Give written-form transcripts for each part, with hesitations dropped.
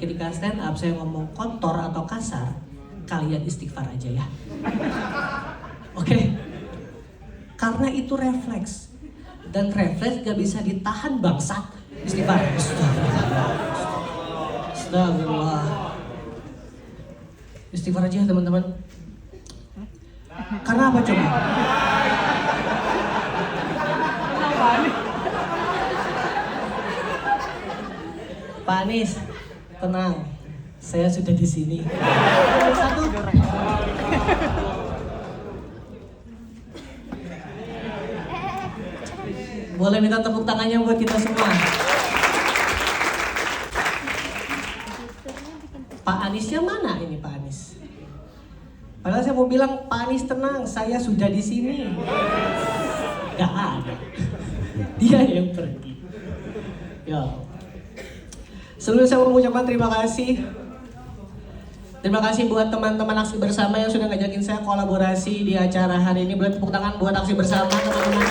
Ketika stand up saya ngomong kotor atau kasar, kalian istighfar aja ya. Oke? Karena itu refleks. Dan refleks gak bisa ditahan bangsat. Istighfar. Astagfirullah. Istighfar aja teman-teman. Karena apa coba? Pak Anies, tenang, saya sudah di sini. Satu. Boleh minta tepuk tangannya buat kita semua. Pak Aniesnya mana ini Pak Anies? Padahal saya mau bilang Pak Anies tenang, saya sudah di sini. Gak ada. Dia yang pergi. Ya. Sebelum saya mengucapkan terima kasih. Terima kasih buat teman-teman aksi bersama yang sudah ngajakin saya kolaborasi di acara hari ini. Boleh tepuk tangan buat aksi bersama teman-teman.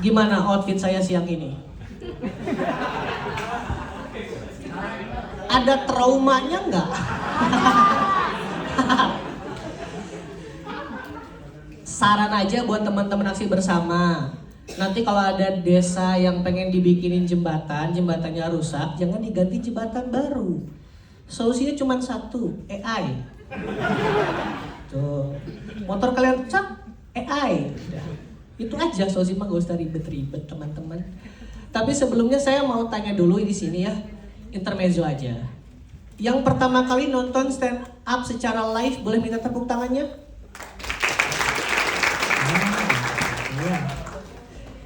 Gimana outfit saya siang ini? Ada traumanya nggak? Saran aja buat teman-teman aksi bersama. Nanti kalau ada desa yang pengen dibikinin jembatan, jembatannya rusak, jangan diganti jembatan baru. Solusinya cuma satu, AI. Tuh, motor kalian rusak, AI. Udah. Itu aja solusi mah, gak usah ribet-ribet teman-teman. Tapi sebelumnya saya mau tanya dulu di sini ya, intermezzo aja. Yang pertama kali nonton stand up secara live, boleh minta tepuk tangannya?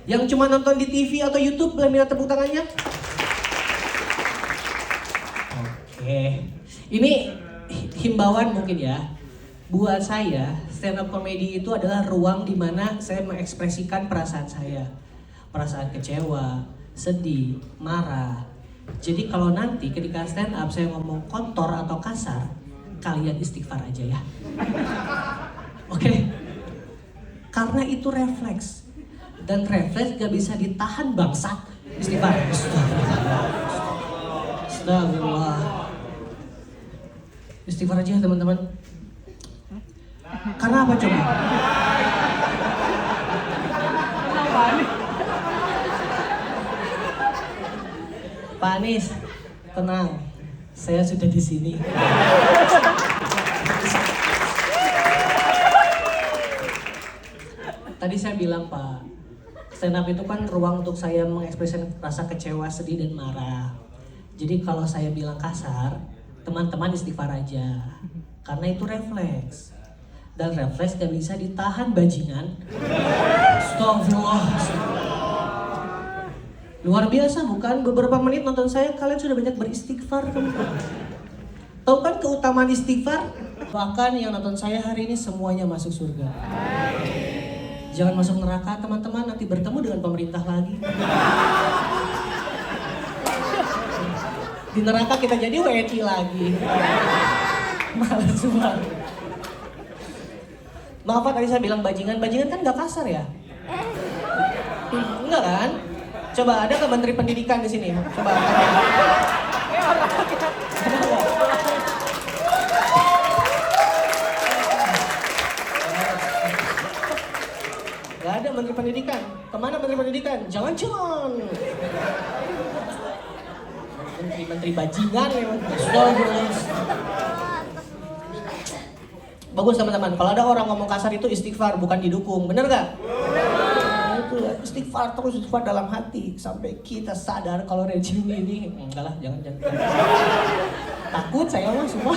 Yang cuma nonton di TV atau YouTube, boleh minta tepuk tangannya? Oke, ini himbauan mungkin ya. Buat saya, stand up comedy itu adalah ruang di mana saya mengekspresikan perasaan saya. Perasaan kecewa, sedih, marah. Jadi kalau nanti ketika stand up saya ngomong kotor atau kasar, kalian istighfar aja ya. Oke? Karena itu refleks. Dan refleks gak bisa ditahan bangsat. Istighfar. Astagfirullah. Istighfar aja teman-teman. Karena apa coba? Pak Anies, tenang, saya sudah di sini. Tadi saya bilang Pak, stand up itu kan ruang untuk saya mengekspresikan rasa kecewa, sedih, dan marah. Jadi kalau saya bilang kasar, teman-teman istighfar aja. Karena itu refleks. Dan refleks gak bisa ditahan bajingan. Astagfirullah. Luar biasa bukan? Beberapa menit nonton saya, kalian sudah banyak beristighfar. Tahu kan keutamaan istighfar? Bahkan yang nonton saya hari ini semuanya masuk surga. Jangan masuk neraka teman-teman, nanti bertemu dengan pemerintah lagi. Di neraka kita jadi WNI lagi. Males banget. Maaf Pak, tadi saya bilang bajingan kan gak kasar ya? Enggak kan? Coba ada ke Menteri Pendidikan di sini? Coba. Gak ada Menteri Pendidikan. Kemana Menteri Pendidikan? Jangan-jangan. Menteri bajingan memang. Bagus teman-teman, kalau ada orang ngomong kasar itu istighfar, bukan didukung, bener gak? Itu ya, istighfar terus, istighfar dalam hati sampai kita sadar kalau rejim ini enggak lah, jangan. Takut saya mah semua.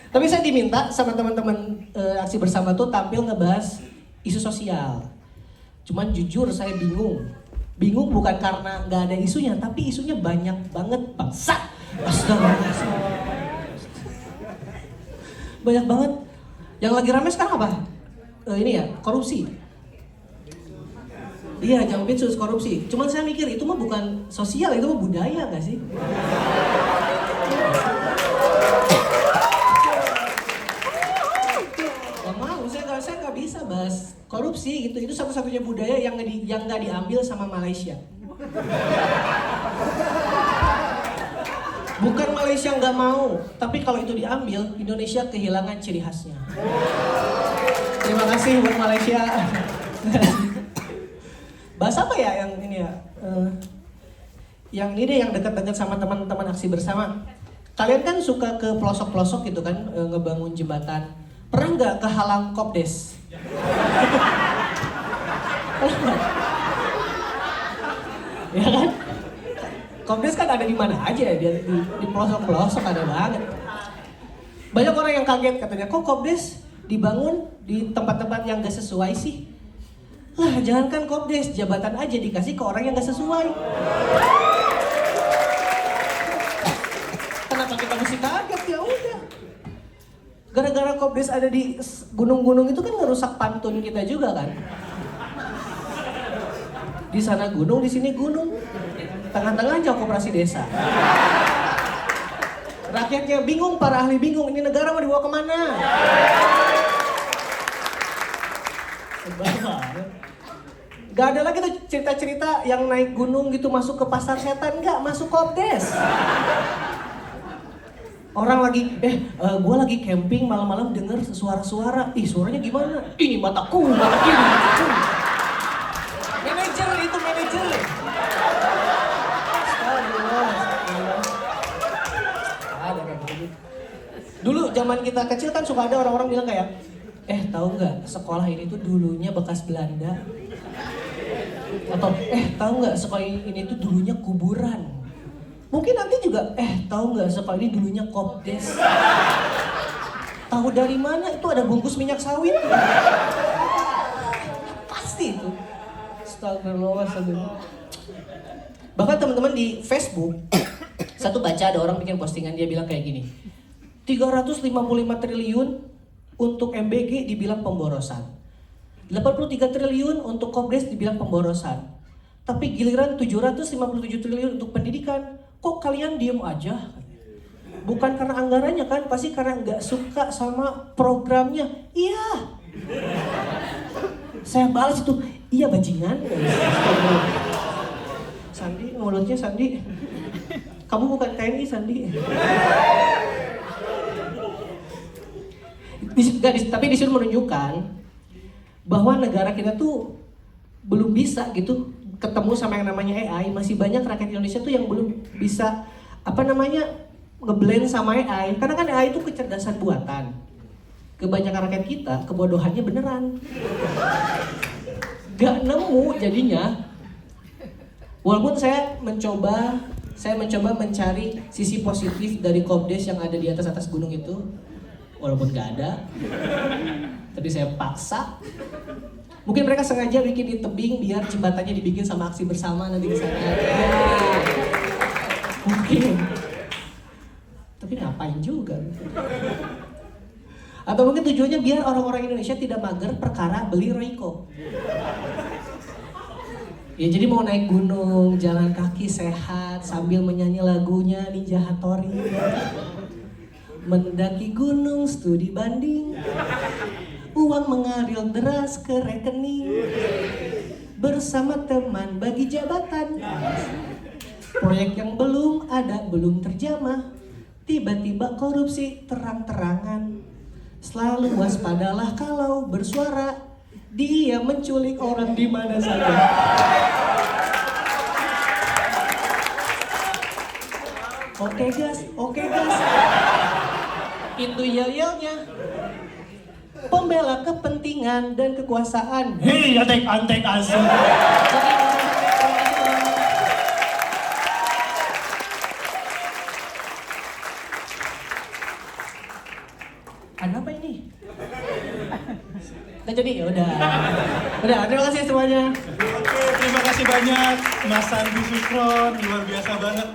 Tapi saya diminta sama teman-teman aksi bersama tuh tampil ngebahas isu sosial. Cuman jujur saya bingung. Bingung bukan karena nggak ada isunya, tapi isunya banyak banget bangsat. Astagfirullah. Banyak banget. Yang lagi rame sekarang apa? Ini ya, korupsi. Iya, Jampitsus korupsi. Cuman saya mikir itu mah bukan sosial, itu mah budaya nggak sih? Gak mau, saya nggak bisa bahas korupsi gitu. Itu satu-satunya budaya yang nggak diambil sama Malaysia. Bukan Malaysia nggak mau, tapi kalau itu diambil, Indonesia kehilangan ciri khasnya. Terima kasih buat Malaysia. Bahas apa ya yang ini ya? Yang ini deh, yang dekat-dekat sama teman-teman aksi bersama. Kalian kan suka ke pelosok-pelosok gitu kan, ngebangun jembatan. Pernah nggak kehalang Kopdes? Ya kan? Kopdes kan ada di mana aja, dia di pelosok-pelosok ada banget. Banyak orang yang kaget katanya, kok Kopdes dibangun di tempat-tempat yang gak sesuai sih? Lah, jangankan Kopdes, jabatan aja dikasih ke orang yang gak sesuai. Kenapa kita mesti kaget? Ya udah. Gara-gara Kopdes ada di gunung-gunung itu kan ngerusak pantun kita juga kan. Di sana gunung, di sini gunung. Tengah-tengah aja koperasi desa. Rakyatnya bingung, para ahli bingung, ini negara mau dibawa kemana? Gak ada lagi tuh cerita-cerita yang naik gunung gitu masuk ke pasar setan, nggak, masuk Kopdes. Orang lagi, gue lagi camping malam-malam denger suara-suara, ih suaranya gimana? Ini mataku, mata kiri, mataku. Manajer itu manajer. Ada kayak gitu. Dulu zaman kita kecil kan suka ada orang-orang bilang kayak, tahu nggak sekolah ini tuh dulunya bekas Belanda? Atau tahu nggak sekolah ini tuh dulunya kuburan? Mungkin nanti juga tahu nggak sekolah ini dulunya Kopdes? Tahu dari mana itu ada bungkus minyak sawit? Pasti itu. Astagfirullah. Bahkan teman-teman di Facebook, satu baca ada orang bikin postingan, dia bilang kayak gini, 355 triliun untuk MBG dibilang pemborosan, 83 triliun untuk Kopdes dibilang pemborosan, tapi giliran 757 triliun untuk pendidikan, kok kalian diem aja? Bukan karena anggarannya kan, pasti karena nggak suka sama programnya. Iya. Saya balas itu, iya bajingan. Sandi, mulutnya Sandi. Kamu bukan TNI Sandi. Tapi disuruh menunjukkan bahwa negara kita tuh belum bisa gitu ketemu sama yang namanya AI. Masih banyak rakyat Indonesia tuh yang belum bisa ngeblend sama AI. Karena kan AI itu kecerdasan buatan. Kebanyakan rakyat kita kebodohannya beneran. Gak nemu jadinya. Walaupun saya mencoba mencari sisi positif dari Kopdes yang ada di atas gunung itu. Walaupun gak ada. Tapi saya paksa. Mungkin mereka sengaja bikin di tebing biar jembatannya dibikin sama aksi bersama nanti ke sana. Mungkin. Tapi ngapain juga? Atau mungkin tujuannya biar orang-orang Indonesia tidak mager perkara beli Royco. Ya jadi mau naik gunung, jalan kaki sehat sambil menyanyi lagunya Ninja Hattori. Mendaki gunung studi banding, uang mengalir deras ke rekening. Bersama teman bagi jabatan, proyek yang belum ada, belum terjamah. Tiba-tiba korupsi terang-terangan. Selalu waspadalah kalau bersuara, dia menculik orang di mana saja. Oke gas. Itu yel-yelnya. Pembela kepentingan dan kekuasaan. Hei, antek asli. Ada apa ini? Nah jadi ya udah, terima kasih semuanya. Oke, terima kasih banyak Mas Sandi Sukron, luar biasa banget.